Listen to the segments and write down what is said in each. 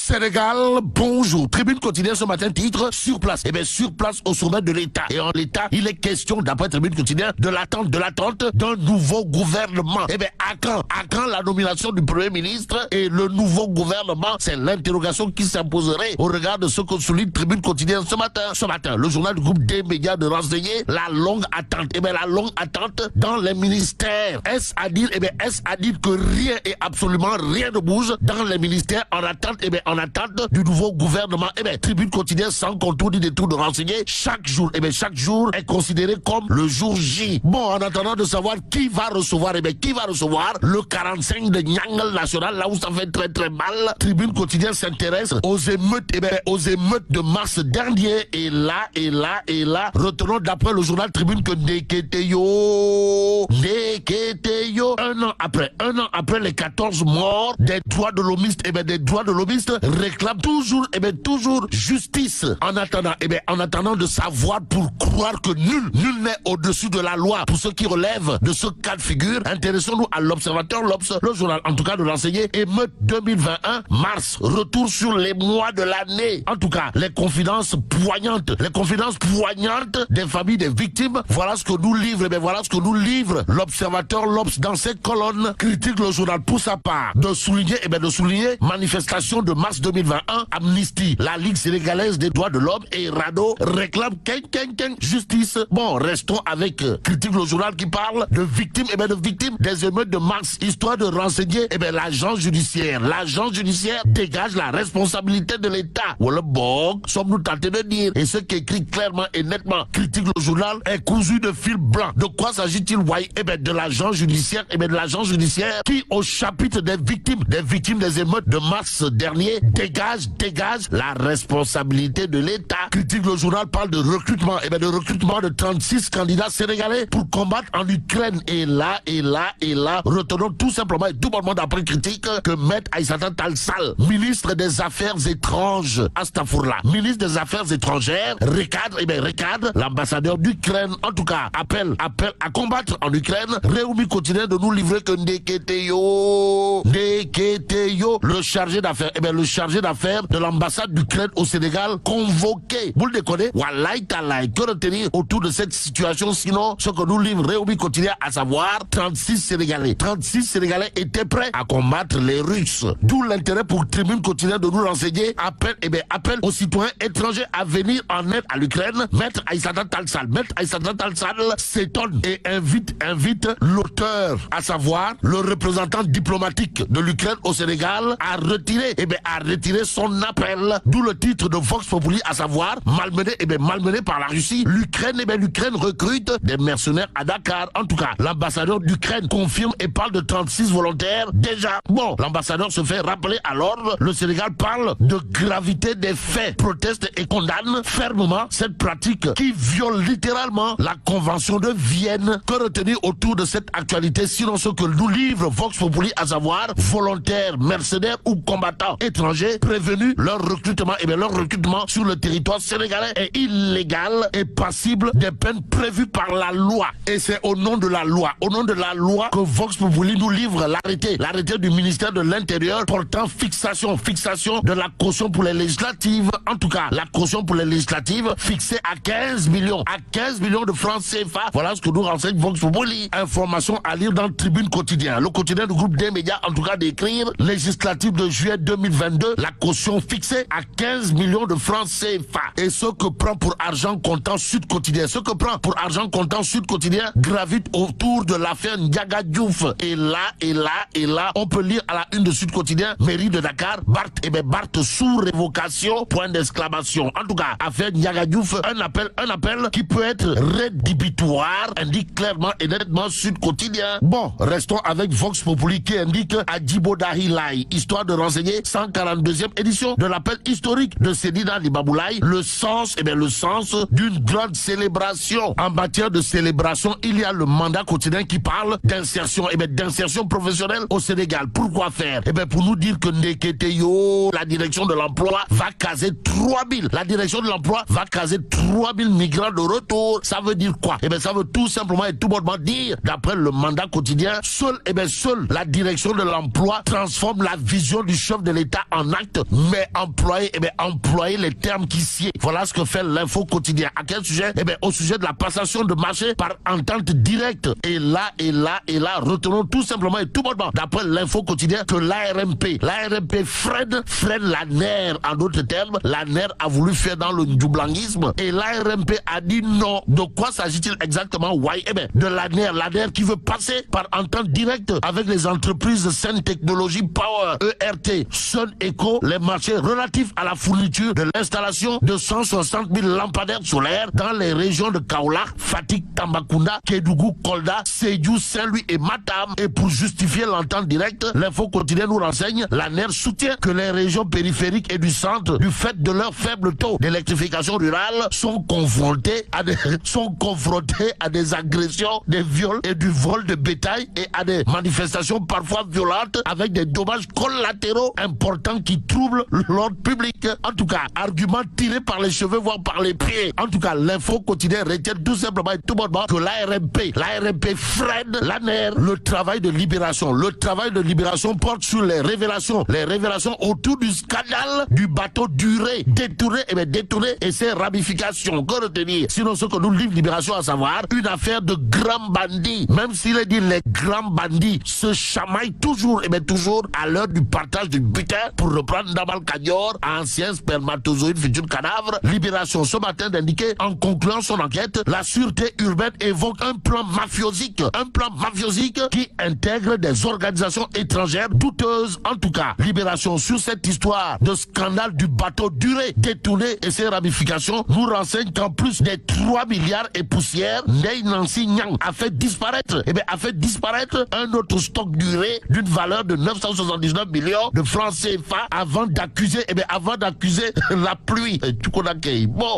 Sénégal, bonjour. Tribune quotidienne ce matin, titre sur place. Eh bien, sur place au sommet de l'État. Et en l'État, il est question, d'après Tribune quotidienne, de l'attente d'un nouveau gouvernement. Eh bien, à quand la nomination du Premier ministre et le nouveau gouvernement? C'est l'interrogation qui s'imposerait au regard de ce que souligne Tribune quotidienne ce matin. Ce matin, le journal du groupe des médias de renseigner la longue attente. Eh bien, la longue attente dans les ministères. Est-ce à dire que rien et absolument rien ne bouge dans les ministères en attente, en attente du nouveau gouvernement. Tribune quotidienne sans contour ni détour de renseigner chaque jour. Chaque jour est considéré comme le jour J. Bon, en attendant de savoir qui va recevoir, le 45 de Nyangal National, là où ça fait très très mal. Tribune quotidienne s'intéresse aux émeutes, de mars dernier. Et là, retenons d'après le journal Tribune que Ndeketeyo, un an après les 14 morts des droits de l'homiste, des droits de l'homiste réclament toujours justice. En attendant de savoir, pour croire que nul n'est au-dessus de la loi. Pour ceux qui relèvent de ce cas de figure, intéressons-nous à l'Observateur, le journal en tout cas de l'enseigner, émeute 2021, mars, retour sur les mois de l'année. En tout cas, les confidences poignantes des familles des victimes. Voilà ce que nous livre, l'Observateur, l'Obs dans ses colonnes critique le journal pour sa part de souligner manifestation de mars 2021, Amnesty, la Ligue sénégalaise des droits de l'homme et RADDHO réclame justice. Bon, restons avec critique le journal qui parle de victimes des émeutes de mars, histoire de renseigner l'agence judiciaire. L'agence judiciaire dégage la responsabilité de l'État. Voilà bon, sommes-nous tentés de dire. Et ce qui est écrit clairement et nettement critique le journal est cousu de fil blanc. De quoi s'agit-il, de l'agence judiciaire, de l'agence judiciaire qui, au chapitre des victimes des émeutes de mars dernier, dégage la responsabilité de l'État. Critique le journal parle de recrutement, de recrutement de 36 candidats sénégalais pour combattre en Ukraine. Et là, retenons tout simplement et tout bonnement d'après critique que Maître Aïssata Tall Sall, ministre des Affaires étranges, ministre des Affaires étrangères, recadre l'ambassadeur d'Ukraine. En tout cas, appelle à combattre en Ukraine. Réumi quotidien de nous livrer que Ndeketeyo, le chargé d'affaires, de l'ambassade d'Ukraine au Sénégal, convoqué. Vous le déconnez? Wallahi talaï, que retenir autour de cette situation, sinon ce que nous livre Réumi quotidien, à savoir 36 Sénégalais étaient prêts à combattre les Russes. D'où l'intérêt pour Tribune quotidien de nous renseigner. Appel aux citoyens étrangers à venir en aide à l'Ukraine. Maître Aïssata Tall Sall s'étonne et invite l'auteur, à savoir le représentant diplomatique de l'Ukraine au Sénégal, à retirer son appel. D'où le titre de Vox Populi, à savoir malmené par la Russie, l'Ukraine recrute des mercenaires à Dakar. En tout cas, l'ambassadeur d'Ukraine confirme et parle de 36 volontaires déjà. Bon, l'ambassadeur se fait rappeler à l'ordre. Le Sénégal parle de gravité des faits, proteste et condamne fermement cette pratique qui viole littéralement la Convention de Vienne. Que retenir autour de cette actualité, sinon ce que nous livre Vox Populi, à savoir volontaires, mercenaires ou combattants étrangers prévenus, leur recrutement sur le territoire sénégalais est illégal et passible des peines prévues par la loi. Et c'est au nom de la loi que Vox Populi nous livre l'arrêté du ministère de l'Intérieur portant fixation de la caution pour les législatives. En tout cas, la caution pour les législatives fixée à 15 millions de francs CFA. Voilà ce que nous renseigne Vox Populi. Information à lire dans le Tribune quotidien. Le quotidien du groupe des médias, en tout cas d'écrire, législative de juillet 2022, la caution fixée à 15 millions de francs CFA. Et ce que prend pour argent comptant Sud Quotidien, gravite autour de l'affaire Ndiaga Diouf. Et là, on peut lire à la une de Sud Quotidien, mairie de Dakar, Barth sous révocation, point d'exclamation. En tout cas, affaire Ndiaga Diouf, un appel qui peut être rédhibitoire, indique clairement et nettement Sud Quotidien. Bon, restons avec Vox Populi qui indique Adjibo Dahilaï, histoire de renseigner 142e édition de l'appel historique de Sedina Libaboulaye, le sens d'une grande célébration. En matière de célébration, il y a le mandat quotidien qui parle d'insertion, d'insertion professionnelle au Sénégal. Pourquoi faire? Pour nous dire que Ndeketeyo, la direction de l'emploi va caser 3000. La direction de l'emploi va caser 3000 migrants de retour. Ça veut dire quoi? Ça veut tout simplement et tout bonnement dire, d'après le mandat quotidien, seule la direction de l'emploi transforme la vision du chef de l'État en en acte, mais employer les termes qui sied. Voilà ce que fait l'info quotidien. À quel sujet? Au sujet de la passation de marché par entente directe. Et là, retenons tout simplement et tout bonnement, d'après l'info quotidien, que l'ARMP freine la NER. En d'autres termes, la NER a voulu faire dans le njublangisme et l'ARMP a dit non. De quoi s'agit-il exactement? Why? De la NER qui veut passer par entente directe avec les entreprises Sen Technologies Power, ERT, Sun Eco, les marchés relatifs à la fourniture de l'installation de 160 000 lampadaires solaires dans les régions de Kaolack, Fatick, Tambacounda, Kédougou, Kolda, Sédhiou, Saint-Louis et Matam. Et pour justifier l'entente directe, l'info quotidien nous renseigne, la NER soutient que les régions périphériques et du centre, du fait de leur faible taux d'électrification rurale, sont confrontées à des agressions, des viols et du vol de bétail et à des manifestations parfois violentes avec des dommages collatéraux importants qui troublent l'ordre public. En tout cas, argument tiré par les cheveux, voire par les pieds. En tout cas, l'info quotidien retient tout simplement et tout bonnement que l'ARMP freine la NER. Le travail de libération porte sur les révélations autour du scandale du bateau Durée, détourné et ses ramifications. Que retenir? Sinon, ce que nous livre Libération, à savoir une affaire de grands bandits. Même s'il est dit les grands bandits se chamaillent toujours à l'heure du partage du butin, pour reprendre Damal Kadior, ancien spermatozoïde futur cadavre. Libération ce matin d'indiquer, en concluant son enquête, la sûreté urbaine évoque un plan mafiosique qui intègre des organisations étrangères douteuses. En tout cas, Libération sur cette histoire de scandale du bateau Durée, détourné et ses ramifications nous renseigne qu'en plus des 3 milliards et poussière, Ndeye Nancy Nyang a fait disparaître un autre stock Durée d'une valeur de 979 millions de francs CFA avant d'accuser la pluie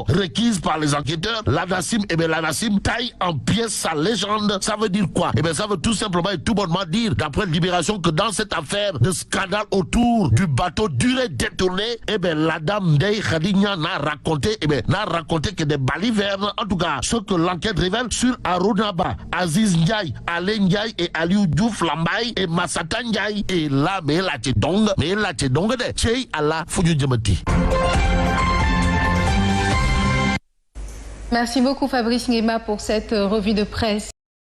requise par les enquêteurs. La Nassim taille en pièces sa légende. Ça veut dire quoi? Ça veut tout simplement et tout bonnement dire, d'après Libération, que dans cette affaire de scandale autour du bateau Durée détourné, la dame Ndeye Khadija n'a raconté que des balivernes. En tout cas, ce que l'enquête révèle sur Arunaba, Aziz Ndiaye, Alain Ndiaye et Aliou Diouf Lambaye et Massata Ndiaye. Et là, mais la tchedong de Tchei Allah Foudiou Djamati. Merci beaucoup Fabrice Nguema pour cette revue de presse.